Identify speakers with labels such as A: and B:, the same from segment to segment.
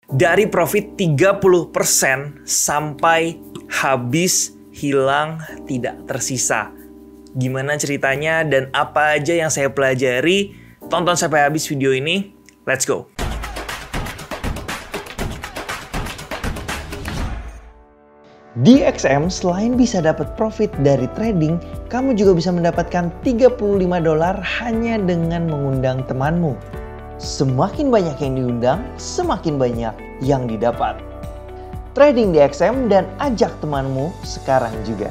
A: Dari profit 30% sampai habis, hilang, tidak tersisa. Gimana ceritanya dan apa aja yang saya pelajari? Tonton sampai habis video ini. Let's go!
B: Di XM, selain bisa dapat profit dari trading, kamu juga bisa mendapatkan $35 hanya dengan mengundang temanmu. Semakin banyak yang diundang, semakin banyak yang didapat. Trading di XM dan ajak temanmu sekarang juga.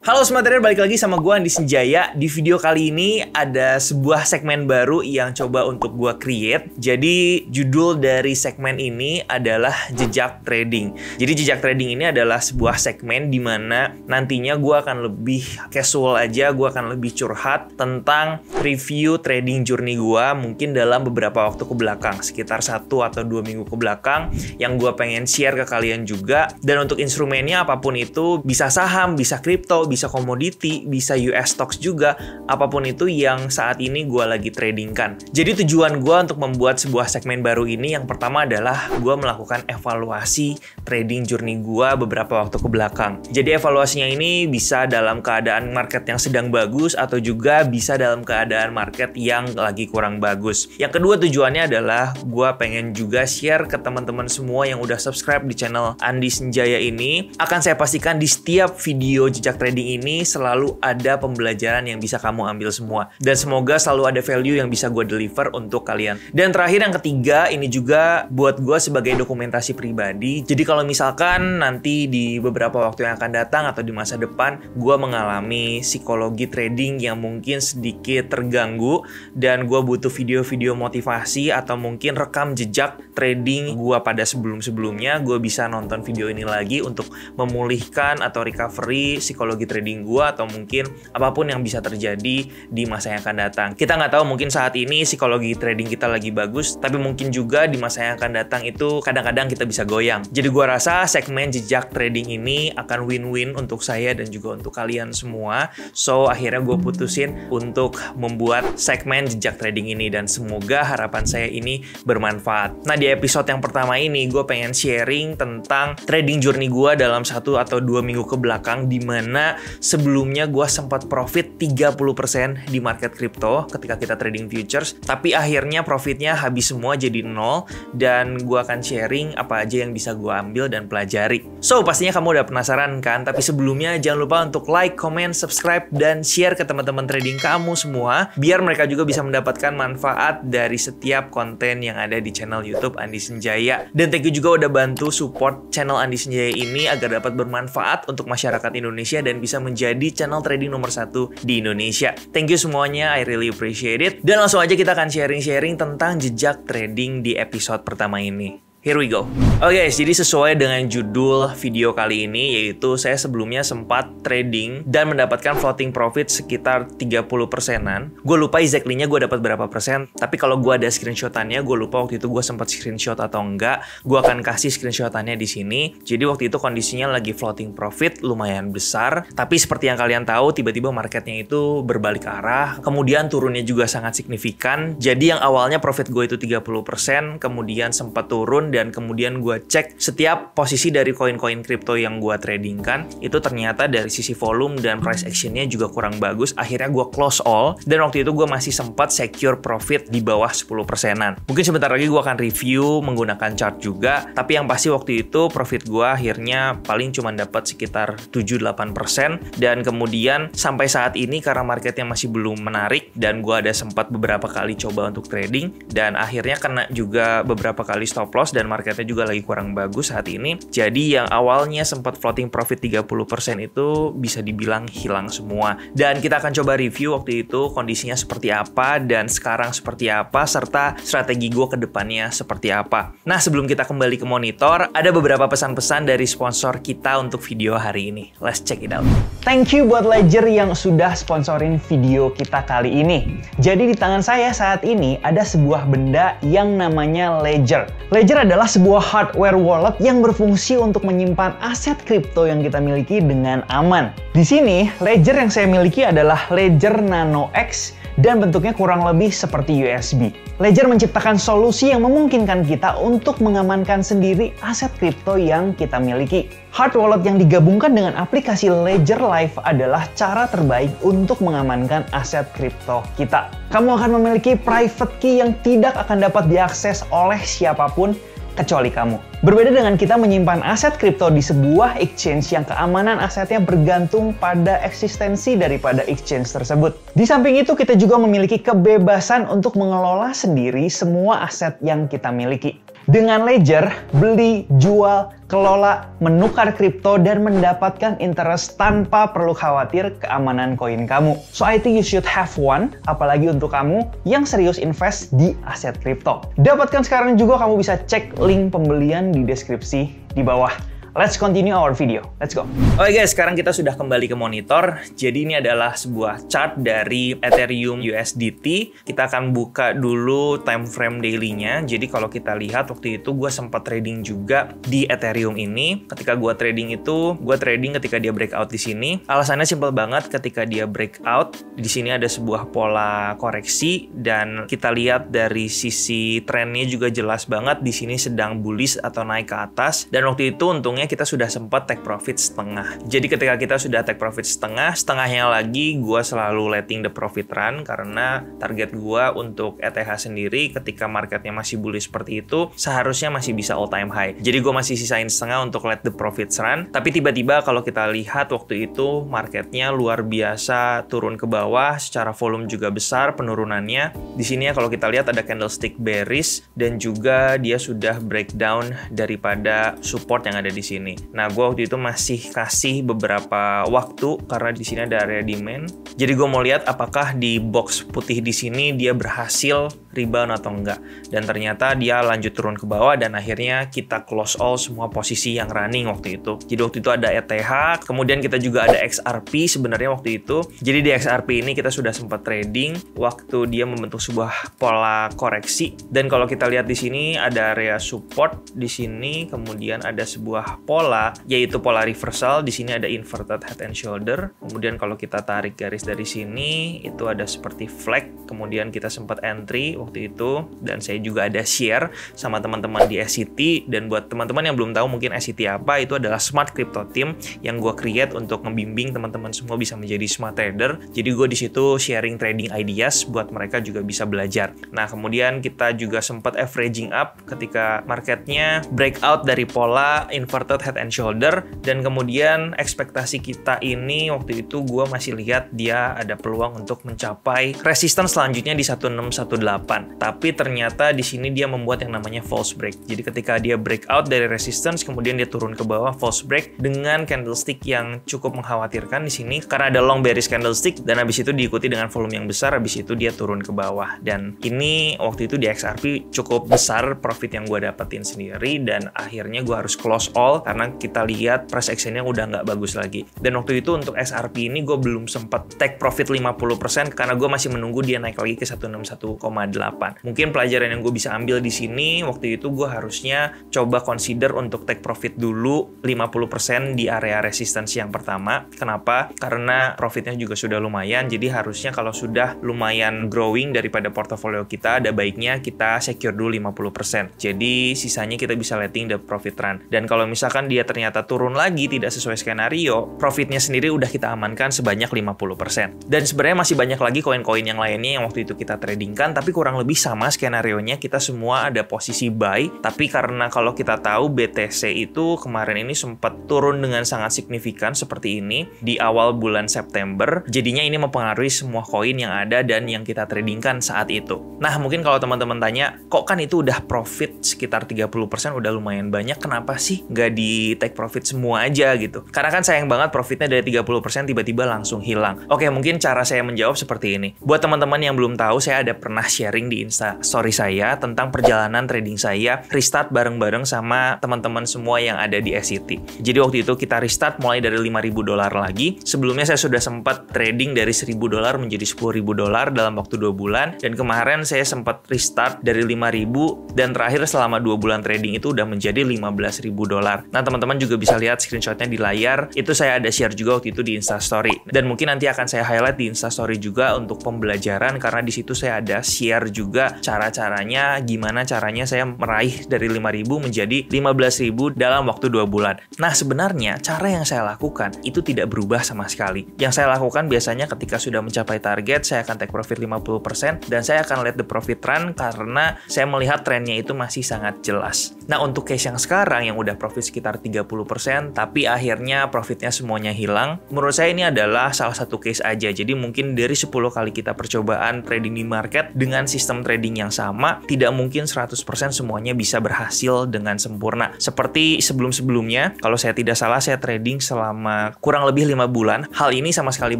A: Halo Smart Trader, balik lagi sama gue Andi Senjaya. Di video kali ini ada sebuah segmen baru yang coba untuk gue create. Jadi judul dari segmen ini adalah Jejak Trading. Jadi Jejak Trading ini adalah sebuah segmen di mana nantinya gue akan lebih casual aja, gue akan lebih curhat tentang review trading journey gue mungkin dalam beberapa waktu ke belakang, sekitar 1 atau 2 minggu ke belakang yang gue pengen share ke kalian juga. Dan untuk instrumennya apapun itu, bisa saham, bisa kripto, bisa komoditi, bisa US stocks juga, apapun itu yang saat ini gue lagi tradingkan. Jadi tujuan gue untuk membuat sebuah segmen baru ini yang pertama adalah gue melakukan evaluasi trading journey gue beberapa waktu ke belakang. Jadi evaluasinya ini bisa dalam keadaan market yang sedang bagus atau juga bisa dalam keadaan market yang lagi kurang bagus. Yang kedua tujuannya adalah gue pengen juga share ke teman-teman semua yang udah subscribe di channel Andi Senjaya ini. Akan saya pastikan di setiap video Jejak Trading ini selalu ada pembelajaran yang bisa kamu ambil semua. Dan semoga selalu ada value yang bisa gue deliver untuk kalian. Dan terakhir yang ketiga, ini juga buat gue sebagai dokumentasi pribadi. Jadi kalau misalkan nanti di beberapa waktu yang akan datang atau di masa depan, gue mengalami psikologi trading yang mungkin sedikit terganggu dan gue butuh video-video motivasi atau mungkin rekam jejak trading gue pada sebelum-sebelumnya, gue bisa nonton video ini lagi untuk memulihkan atau recovery psikologi trading gue atau mungkin apapun yang bisa terjadi di masa yang akan datang. Kita nggak tahu, mungkin saat ini psikologi trading kita lagi bagus, tapi mungkin juga di masa yang akan datang itu kadang-kadang kita bisa goyang. Jadi gue rasa segmen Jejak Trading ini akan win-win untuk saya dan juga untuk kalian semua. So akhirnya gue putusin untuk membuat segmen Jejak Trading ini dan semoga harapan saya ini bermanfaat. Nah di episode yang pertama ini gue pengen sharing tentang trading journey gue dalam 1 atau 2 minggu ke belakang, di mana sebelumnya gue sempat profit 30% di market kripto ketika kita trading futures, tapi akhirnya profitnya habis semua jadi 0, dan gue akan sharing apa aja yang bisa gue ambil dan pelajari. So pastinya kamu udah penasaran kan? Tapi sebelumnya jangan lupa untuk like, comment, subscribe, dan share ke teman-teman trading kamu semua biar mereka juga bisa mendapatkan manfaat dari setiap konten yang ada di channel YouTube Andi Senjaya. Dan thank you juga udah bantu support channel Andi Senjaya ini agar dapat bermanfaat untuk masyarakat Indonesia dan bisa menjadi channel trading nomor 1 di Indonesia. Thank you semuanya, I really appreciate it. Dan langsung aja kita akan sharing-sharing tentang jejak trading di episode pertama ini. Here we go. Oke guys, jadi sesuai dengan judul video kali ini, yaitu saya sebelumnya sempat trading dan mendapatkan floating profit sekitar 30%-an. Gue lupa exactly-nya gue dapat berapa persen, tapi kalau gue ada screenshotannya, gue lupa waktu itu gue sempat screenshot atau enggak. Gue akan kasih screenshotannya di sini. Jadi waktu itu kondisinya lagi floating profit lumayan besar, tapi seperti yang kalian tahu, tiba-tiba marketnya itu berbalik arah, kemudian turunnya juga sangat signifikan. Jadi yang awalnya profit gue itu 30%, kemudian sempat turun, dan kemudian gue cek setiap posisi dari koin-koin kripto yang gue tradingkan, itu ternyata dari sisi volume dan price actionnya juga kurang bagus. Akhirnya gue close all, dan waktu itu gue masih sempat secure profit di bawah 10%-an. Mungkin sebentar lagi gue akan review menggunakan chart juga, tapi yang pasti waktu itu profit gue akhirnya paling cuma dapat sekitar 7-8%, dan kemudian sampai saat ini karena marketnya masih belum menarik dan gue ada sempat beberapa kali coba untuk trading, dan akhirnya kena juga beberapa kali stop loss dan marketnya juga lagi kurang bagus saat ini. Jadi yang awalnya sempat floating profit 30% itu bisa dibilang hilang semua. Dan kita akan coba review waktu itu kondisinya seperti apa dan sekarang seperti apa, serta strategi gue ke depannya seperti apa. Nah sebelum kita kembali ke monitor, ada beberapa pesan-pesan dari sponsor kita untuk video hari ini. Let's check it out.
B: Thank you buat Ledger yang sudah sponsorin video kita kali ini. Jadi di tangan saya saat ini ada sebuah benda yang namanya Ledger. Ledger adalah sebuah hardware wallet yang berfungsi untuk menyimpan aset kripto yang kita miliki dengan aman. Di sini, Ledger yang saya miliki adalah Ledger Nano X dan bentuknya kurang lebih seperti USB. Ledger menciptakan solusi yang memungkinkan kita untuk mengamankan sendiri aset kripto yang kita miliki. Hard wallet yang digabungkan dengan aplikasi Ledger Live adalah cara terbaik untuk mengamankan aset kripto kita. Kamu akan memiliki private key yang tidak akan dapat diakses oleh siapapun kecuali kamu. Berbeda dengan kita menyimpan aset kripto di sebuah exchange yang keamanan asetnya bergantung pada eksistensi daripada exchange tersebut. Di samping itu, kita juga memiliki kebebasan untuk mengelola sendiri semua aset yang kita miliki. Dengan Ledger, beli, jual, kelola, menukar kripto, dan mendapatkan interest tanpa perlu khawatir keamanan koin kamu. So I think you should have one, apalagi untuk kamu yang serius invest di aset kripto. Dapatkan sekarang juga, kamu bisa cek link pembelian di deskripsi di bawah. Let's continue our video. Let's go.
A: Oke guys, sekarang kita sudah kembali ke monitor. Jadi ini adalah sebuah chart dari Ethereum USDT. Kita akan buka dulu time frame daily-nya. Jadi kalau kita lihat waktu itu gue sempat trading juga di Ethereum ini. Ketika gue trading itu, gue trading ketika dia breakout di sini. Alasannya simple banget, ketika dia breakout, di sini ada sebuah pola koreksi dan kita lihat dari sisi trennya juga jelas banget di sini sedang bullish atau naik ke atas. Dan waktu itu untungnya kita sudah sempat take profit setengah. Jadi ketika kita sudah take profit setengah, setengahnya lagi gue selalu letting the profit run karena target gue untuk ETH sendiri ketika marketnya masih bullish seperti itu seharusnya masih bisa all time high. Jadi gue masih sisain setengah untuk let the profits run. Tapi tiba-tiba kalau kita lihat waktu itu marketnya luar biasa turun ke bawah, secara volume juga besar penurunannya. Di sini ya kalau kita lihat ada candlestick bearish dan juga dia sudah breakdown daripada support yang ada di sini. Nah, gue waktu itu masih kasih beberapa waktu karena di sini ada area demand. Jadi gue mau lihat apakah di box putih di sini dia berhasil rebound atau enggak. Dan ternyata dia lanjut turun ke bawah dan akhirnya kita close all semua posisi yang running waktu itu. Jadi waktu itu ada ETH, kemudian kita juga ada XRP sebenarnya waktu itu. Jadi di XRP ini kita sudah sempat trading waktu dia membentuk sebuah pola koreksi. Dan kalau kita lihat di sini ada area support di sini, kemudian ada sebuah pola yaitu pola reversal. Di sini ada inverted head and shoulder. Kemudian kalau kita tarik garis dari sini itu ada seperti flag. Kemudian kita sempat entry waktu itu dan saya juga ada share sama teman-teman di SCT. Dan buat teman-teman yang belum tahu mungkin SCT apa, itu adalah Smart Crypto Team yang gue create untuk membimbing teman-teman semua bisa menjadi smart trader. Jadi gue di situ sharing trading ideas buat mereka juga bisa belajar. Nah, kemudian kita juga sempat averaging up ketika marketnya breakout dari pola inverted head and shoulder, dan kemudian ekspektasi kita ini waktu itu gue masih lihat dia ada peluang untuk mencapai resistance selanjutnya di 1618. Tapi ternyata di sini dia membuat yang namanya false break. Jadi ketika dia breakout dari resistance kemudian dia turun ke bawah, false break dengan candlestick yang cukup mengkhawatirkan di sini karena ada long bearish candlestick, dan habis itu diikuti dengan volume yang besar, habis itu dia turun ke bawah. Dan ini waktu itu di XRP cukup besar profit yang gue dapetin sendiri dan akhirnya gue harus close all karena kita lihat price actionnya udah nggak bagus lagi. Dan waktu itu untuk XRP ini gue belum sempat take profit 50% karena gue masih menunggu dia naik lagi ke 161,8. Mungkin pelajaran yang gue bisa ambil di sini waktu itu gue harusnya coba consider untuk take profit dulu 50% di area resistance yang pertama. Kenapa? Karena profitnya juga sudah lumayan, jadi harusnya kalau sudah lumayan growing daripada portofolio kita, ada baiknya kita secure dulu 50%. Jadi sisanya kita bisa letting the profit run. Dan kalau misalkan dia ternyata turun lagi tidak sesuai skenario, profitnya sendiri udah kita amankan sebanyak 50%. Dan sebenarnya masih banyak lagi koin-koin yang lainnya yang waktu itu kita tradingkan, tapi kurang lebih sama skenarionya, kita semua ada posisi buy. Tapi karena kalau kita tahu BTC itu kemarin ini sempat turun dengan sangat signifikan seperti ini di awal bulan September, jadinya ini mempengaruhi semua koin yang ada dan yang kita tradingkan saat itu. Nah, mungkin kalau teman-teman tanya, kok kan itu udah profit sekitar 30%, udah lumayan banyak, kenapa sih nggak di take profit semua aja gitu? Karena kan sayang banget profitnya dari 30% tiba-tiba langsung hilang. Oke, mungkin cara saya menjawab seperti ini. Buat teman-teman yang belum tahu, saya ada pernah sharing sharing di Insta story saya tentang perjalanan trading saya restart bareng-bareng sama teman-teman semua yang ada di SCT. Jadi waktu itu kita restart mulai dari $5.000 lagi. Sebelumnya saya sudah sempat trading dari $1.000 menjadi $10.000 dalam waktu 2 bulan. Dan kemarin saya sempat restart dari $5.000 dan terakhir selama 2 bulan trading itu udah menjadi $15.000. Nah, teman-teman juga bisa lihat screenshotnya di layar. Itu saya ada share juga waktu itu di Instastory. Dan mungkin nanti akan saya highlight di Instastory juga untuk pembelajaran, karena di situ saya ada share juga cara-caranya, gimana caranya saya meraih dari 5.000 menjadi 15.000 dalam waktu 2 bulan. Nah, sebenarnya cara yang saya lakukan itu tidak berubah sama sekali. Yang saya lakukan biasanya ketika sudah mencapai target, saya akan take profit 50% dan saya akan let the profit run karena saya melihat trennya itu masih sangat jelas. Nah, untuk case yang sekarang yang udah profit sekitar 30% tapi akhirnya profitnya semuanya hilang, menurut saya ini adalah salah satu case aja. Jadi mungkin dari 10 kali kita percobaan trading di market dengan sistem trading yang sama, tidak mungkin 100% semuanya bisa berhasil dengan sempurna. Seperti sebelum-sebelumnya, kalau saya tidak salah saya trading selama kurang lebih 5 bulan. Hal ini sama sekali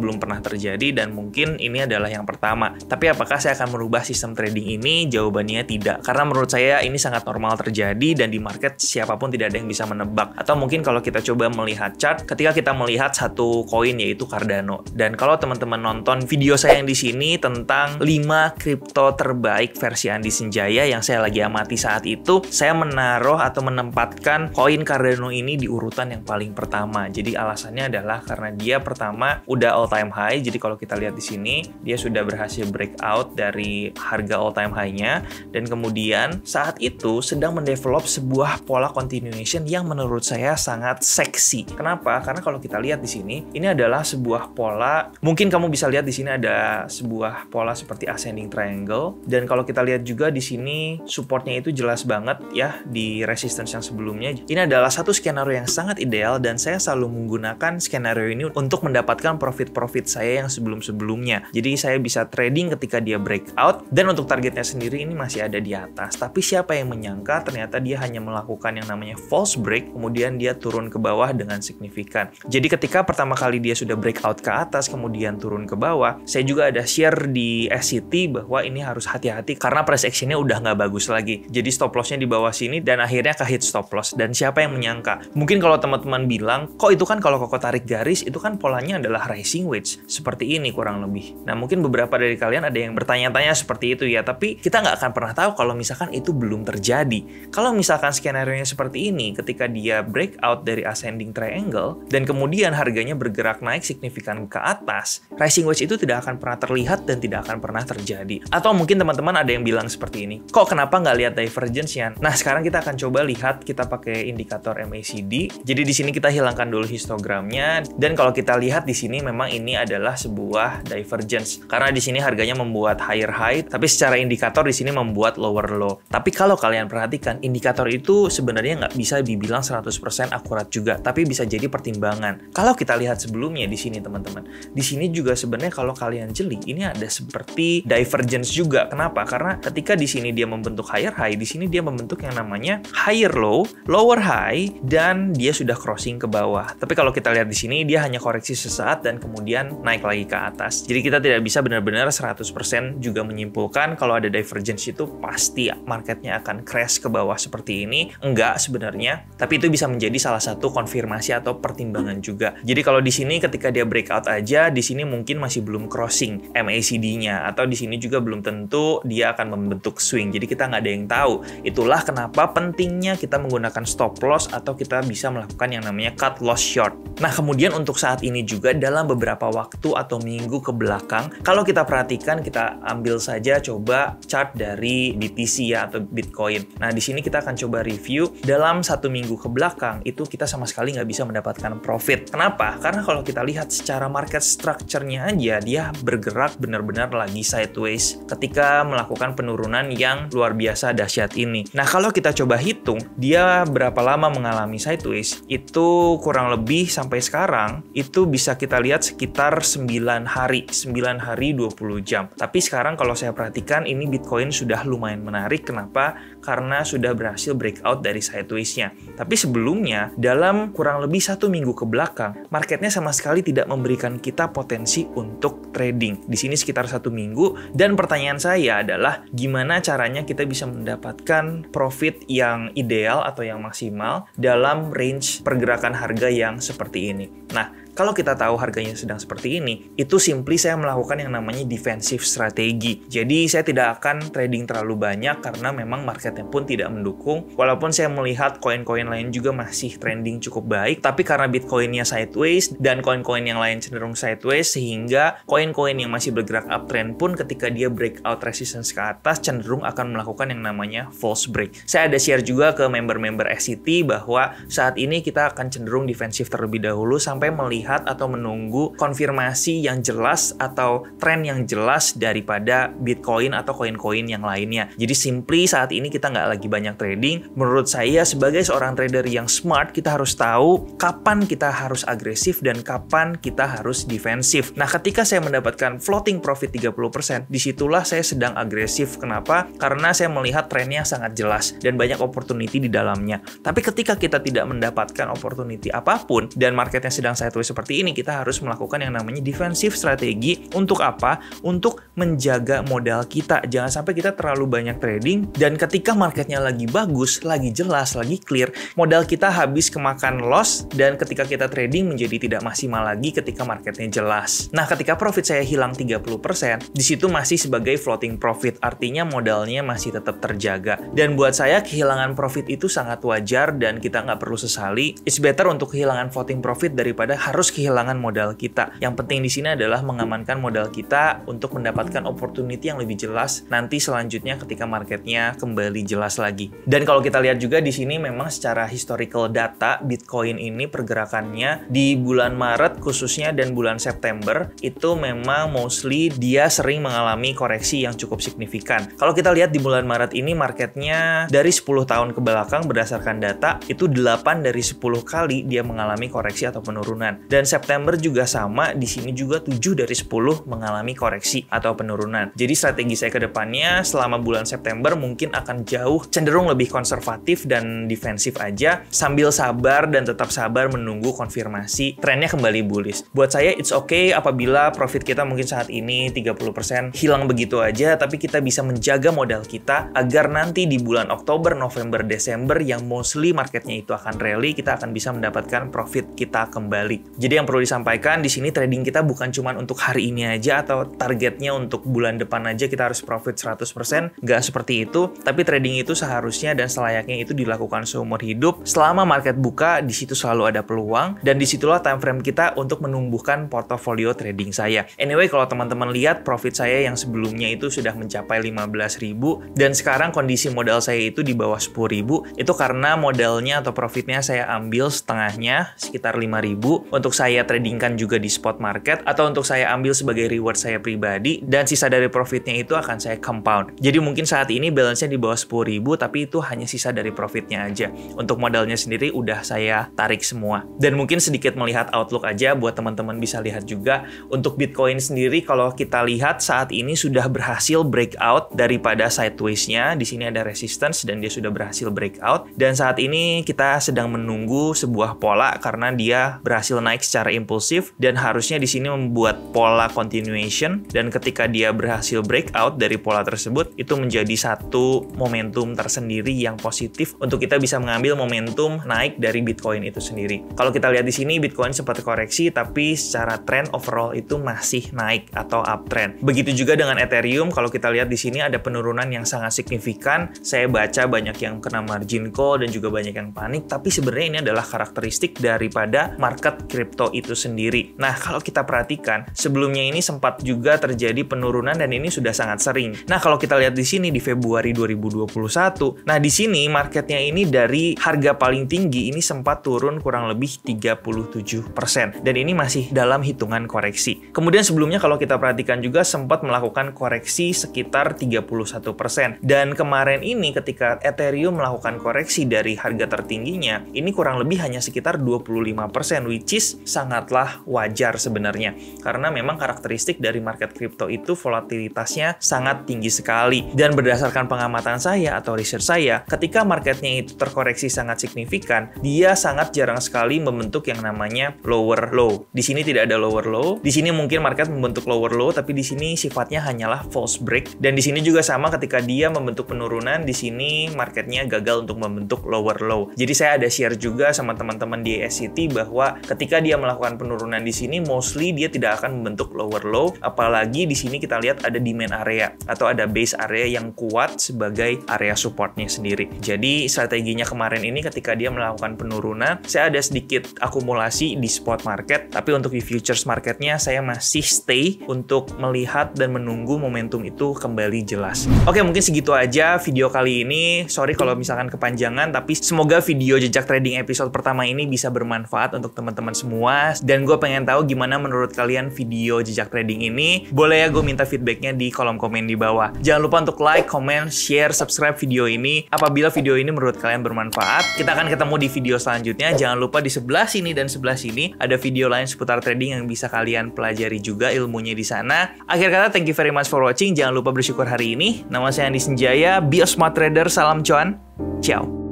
A: belum pernah terjadi dan mungkin ini adalah yang pertama. Tapi apakah saya akan merubah sistem trading ini? Jawabannya tidak. Karena menurut saya ini sangat normal terjadi dan di market siapapun tidak ada yang bisa menebak. Atau mungkin kalau kita coba melihat chart, ketika kita melihat satu koin yaitu Cardano. Dan kalau teman-teman nonton video saya yang di sini tentang 5 kripto terbaik versi Andi Senjaya yang saya lagi amati saat itu, saya menaruh atau menempatkan koin Cardano ini di urutan yang paling pertama. Jadi alasannya adalah karena dia pertama udah all time high. Jadi kalau kita lihat di sini, dia sudah berhasil breakout dari harga all time high-nya dan kemudian saat itu sedang mendevelop sebuah pola continuation yang menurut saya sangat seksi. Kenapa? Karena kalau kita lihat di sini, ini adalah sebuah pola. Mungkin kamu bisa lihat di sini ada sebuah pola seperti ascending triangle dan kalau kita lihat juga di sini supportnya itu jelas banget ya di resistance yang sebelumnya. Ini adalah satu skenario yang sangat ideal dan saya selalu menggunakan skenario ini untuk mendapatkan profit-profit saya yang sebelum-sebelumnya. Jadi saya bisa trading ketika dia breakout dan untuk targetnya sendiri ini masih ada di atas. Tapi siapa yang menyangka ternyata dia hanya melakukan yang namanya false break, kemudian dia turun ke bawah dengan signifikan. Jadi ketika pertama kali dia sudah breakout ke atas kemudian turun ke bawah, saya juga ada share di SCT bahwa ini harus hati-hati karena price action-nya udah nggak bagus lagi. Jadi stop loss-nya di bawah sini dan akhirnya ke hit stop loss. Dan siapa yang menyangka? Mungkin kalau teman-teman bilang, kok itu kan kalau Koko tarik garis itu kan polanya adalah rising wedge seperti ini kurang lebih. Nah, mungkin beberapa dari kalian ada yang bertanya-tanya seperti itu ya, tapi kita nggak akan pernah tahu kalau misalkan itu belum terjadi. Kalau misalkan skenario-nya seperti ini, ketika dia breakout dari ascending triangle dan kemudian harganya bergerak naik signifikan ke atas, rising wedge itu tidak akan pernah terlihat dan tidak akan pernah terjadi. Atau mungkin teman-teman ada yang bilang seperti ini, kok kenapa nggak lihat divergence-nya? Nah, sekarang kita akan coba lihat, kita pakai indikator MACD. Jadi di sini kita hilangkan dulu histogramnya dan kalau kita lihat di sini memang ini adalah sebuah divergence. Karena di sini harganya membuat higher high, tapi secara indikator di sini membuat lower low. Tapi kalau kalian perhatikan, indikator itu sebenarnya nggak bisa dibilang 100% akurat juga, tapi bisa jadi pertimbangan. Kalau kita lihat sebelumnya di sini teman-teman, di sini juga sebenarnya kalau kalian jeli, ini ada seperti divergence juga. Kenapa? Karena ketika di sini dia membentuk higher high, di sini dia membentuk yang namanya higher low, lower high, dan dia sudah crossing ke bawah. Tapi kalau kita lihat di sini, dia hanya koreksi sesaat dan kemudian naik lagi ke atas. Jadi kita tidak bisa benar-benar 100% juga menyimpulkan kalau ada divergence itu pasti marketnya akan crash ke bawah seperti ini. Enggak sebenarnya, tapi itu bisa menjadi salah satu konfirmasi atau pertimbangan juga. Jadi kalau di sini ketika dia breakout aja, di sini mungkin masih belum crossing MACD-nya atau di sini juga belum tentu dia akan membentuk swing. Jadi kita nggak ada yang tahu. Itulah kenapa pentingnya kita menggunakan stop loss atau kita bisa melakukan yang namanya cut loss short. Nah, kemudian untuk saat ini juga dalam beberapa waktu atau minggu ke belakang, kalau kita perhatikan, kita ambil saja coba chart dari BTC ya atau Bitcoin. Nah, di sini kita akan coba review dalam 1 minggu ke belakang itu kita sama sekali nggak bisa mendapatkan profit. Kenapa? Karena kalau kita lihat secara market structure-nya aja, dia bergerak benar-benar lagi sideways ketika melakukan penurunan yang luar biasa dahsyat ini. Nah, kalau kita coba hitung, dia berapa lama mengalami sideways, itu kurang lebih sampai sekarang, itu bisa kita lihat sekitar 9 hari 20 jam. Tapi sekarang kalau saya perhatikan, ini Bitcoin sudah lumayan menarik. Kenapa? Karena sudah berhasil breakout dari sideways-nya. Tapi sebelumnya, dalam kurang lebih 1 minggu ke belakang, marketnya sama sekali tidak memberikan kita potensi untuk trading. Di sini sekitar 1 minggu, dan pertanyaan saya adalah gimana caranya kita bisa mendapatkan profit yang ideal atau yang maksimal dalam range pergerakan harga yang seperti ini. Nah, kalau kita tahu harganya sedang seperti ini, itu simply saya melakukan yang namanya defensive strategi. Jadi saya tidak akan trading terlalu banyak karena memang marketnya pun tidak mendukung. Walaupun saya melihat koin-koin lain juga masih trending cukup baik, tapi karena Bitcoin-nya sideways dan koin-koin yang lain cenderung sideways, sehingga koin-koin yang masih bergerak uptrend pun ketika dia breakout resistance ke atas cenderung akan melakukan yang namanya false break. Saya ada share juga ke member-member SCT bahwa saat ini kita akan cenderung defensif terlebih dahulu sampai melihat atau menunggu konfirmasi yang jelas atau tren yang jelas daripada Bitcoin atau koin-koin yang lainnya. Jadi simply saat ini kita nggak lagi banyak trading. Menurut saya sebagai seorang trader yang smart, kita harus tahu kapan kita harus agresif dan kapan kita harus defensif. Nah, ketika saya mendapatkan floating profit 30%, disitulah saya sedang agresif. Kenapa? Karena saya melihat trennya sangat jelas dan banyak opportunity di dalamnya. Tapi ketika kita tidak mendapatkan opportunity apapun dan marketnya sedang sideways seperti ini, kita harus melakukan yang namanya defensive strategi. Untuk apa? Untuk menjaga modal kita. Jangan sampai kita terlalu banyak trading dan ketika marketnya lagi bagus, lagi jelas, lagi clear, modal kita habis kemakan loss dan ketika kita trading menjadi tidak maksimal lagi ketika marketnya jelas. Nah, ketika profit saya hilang 30%, di situ masih sebagai floating profit. Artinya modalnya masih tetap terjaga. Dan buat saya kehilangan profit itu sangat wajar dan kita nggak perlu sesali. It's better untuk kehilangan floating profit daripada harus kehilangan modal kita. Yang penting di sini adalah mengamankan modal kita untuk mendapatkan opportunity yang lebih jelas nanti selanjutnya ketika marketnya kembali jelas lagi. Dan kalau kita lihat juga di sini memang secara historical data Bitcoin ini pergerakannya di bulan Maret khususnya dan bulan September itu memang mostly dia sering mengalami koreksi yang cukup signifikan. Kalau kita lihat di bulan Maret ini marketnya dari 10 tahun ke belakang berdasarkan data itu 8 dari 10 kali dia mengalami koreksi atau penurunan. Dan September juga sama, di sini juga 7 dari 10 mengalami koreksi atau penurunan. Jadi strategi saya ke depannya selama bulan September mungkin akan jauh cenderung lebih konservatif dan defensif aja sambil sabar dan tetap sabar menunggu konfirmasi trennya kembali bullish. Buat saya it's okay apabila profit kita mungkin saat ini 30% hilang begitu aja, tapi kita bisa menjaga modal kita agar nanti di bulan Oktober, November, Desember yang mostly marketnya itu akan rally, kita akan bisa mendapatkan profit kita kembali. Jadi yang perlu disampaikan di sini trading kita bukan cuma untuk hari ini aja atau targetnya untuk bulan depan aja kita harus profit 100%, nggak seperti itu. Tapi trading itu seharusnya dan selayaknya itu dilakukan seumur hidup. Selama market buka, di situ selalu ada peluang dan disitulah time frame kita untuk menumbuhkan portofolio trading saya. Anyway, kalau teman-teman lihat profit saya yang sebelumnya itu sudah mencapai 15.000 dan sekarang kondisi modal saya itu di bawah 10.000, itu karena modalnya atau profitnya saya ambil setengahnya sekitar 5.000 untuk saya tradingkan juga di spot market atau untuk saya ambil sebagai reward saya pribadi dan sisa dari profitnya itu akan saya compound. Jadi mungkin saat ini balance-nya di bawah 10.000 tapi itu hanya sisa dari profitnya aja. Untuk modalnya sendiri udah saya tarik semua. Dan mungkin sedikit melihat outlook aja buat teman-teman bisa lihat juga untuk Bitcoin sendiri kalau kita lihat saat ini sudah berhasil breakout daripada sideways-nya. Di sini ada resistance dan dia sudah berhasil breakout dan saat ini kita sedang menunggu sebuah pola karena dia berhasil naik secara impulsif dan harusnya di sini membuat pola continuation dan ketika dia berhasil breakout dari pola tersebut itu menjadi satu momentum tersendiri yang positif untuk kita bisa mengambil momentum naik dari Bitcoin itu sendiri. Kalau kita lihat di sini Bitcoin sempat koreksi tapi secara trend overall itu masih naik atau uptrend. Begitu juga dengan Ethereum, kalau kita lihat di sini ada penurunan yang sangat signifikan. Saya baca banyak yang kena margin call dan juga banyak yang panik, tapi sebenarnya ini adalah karakteristik daripada market crypto itu sendiri. Nah, kalau kita perhatikan, sebelumnya ini sempat juga terjadi penurunan dan ini sudah sangat sering. Nah, kalau kita lihat di sini di Februari 2021, nah di sini marketnya ini dari harga paling tinggi ini sempat turun kurang lebih 37% dan ini masih dalam hitungan koreksi. Kemudian sebelumnya kalau kita perhatikan juga sempat melakukan koreksi sekitar 31% dan kemarin ini ketika Ethereum melakukan koreksi dari harga tertingginya, ini kurang lebih hanya sekitar 25%, which is bearish sangatlah wajar sebenarnya. Karena memang karakteristik dari market crypto itu volatilitasnya sangat tinggi sekali. Dan berdasarkan pengamatan saya atau research saya, ketika marketnya itu terkoreksi sangat signifikan, dia sangat jarang sekali membentuk yang namanya lower low. Di sini tidak ada lower low. Di sini mungkin market membentuk lower low, tapi di sini sifatnya hanyalah false break. Dan di sini juga sama, ketika dia membentuk penurunan, di sini marketnya gagal untuk membentuk lower low. Jadi saya ada share juga sama teman-teman di SCT bahwa ketika dia melakukan penurunan di sini, mostly dia tidak akan membentuk lower low. Apalagi di sini kita lihat ada demand area atau ada base area yang kuat sebagai area supportnya sendiri. Jadi strateginya kemarin ini ketika dia melakukan penurunan, saya ada sedikit akumulasi di spot market, tapi untuk di futures marketnya saya masih stay untuk melihat dan menunggu momentum itu kembali jelas. Oke, mungkin segitu aja video kali ini. Sorry kalau misalkan kepanjangan, tapi semoga video jejak trading episode pertama ini bisa bermanfaat untuk teman-teman semua. Dan gue pengen tahu gimana menurut kalian video jejak trading ini. Boleh ya gue minta feedbacknya di kolom komen di bawah. Jangan lupa untuk like, comment, share, subscribe video ini apabila video ini menurut kalian bermanfaat. Kita akan ketemu di video selanjutnya. Jangan lupa di sebelah sini dan sebelah sini ada video lain seputar trading yang bisa kalian pelajari juga ilmunya di sana. Akhir kata, thank you very much for watching. Jangan lupa bersyukur hari ini. Nama saya Andi Senjaya, be a smart trader. Salam cuan. Ciao.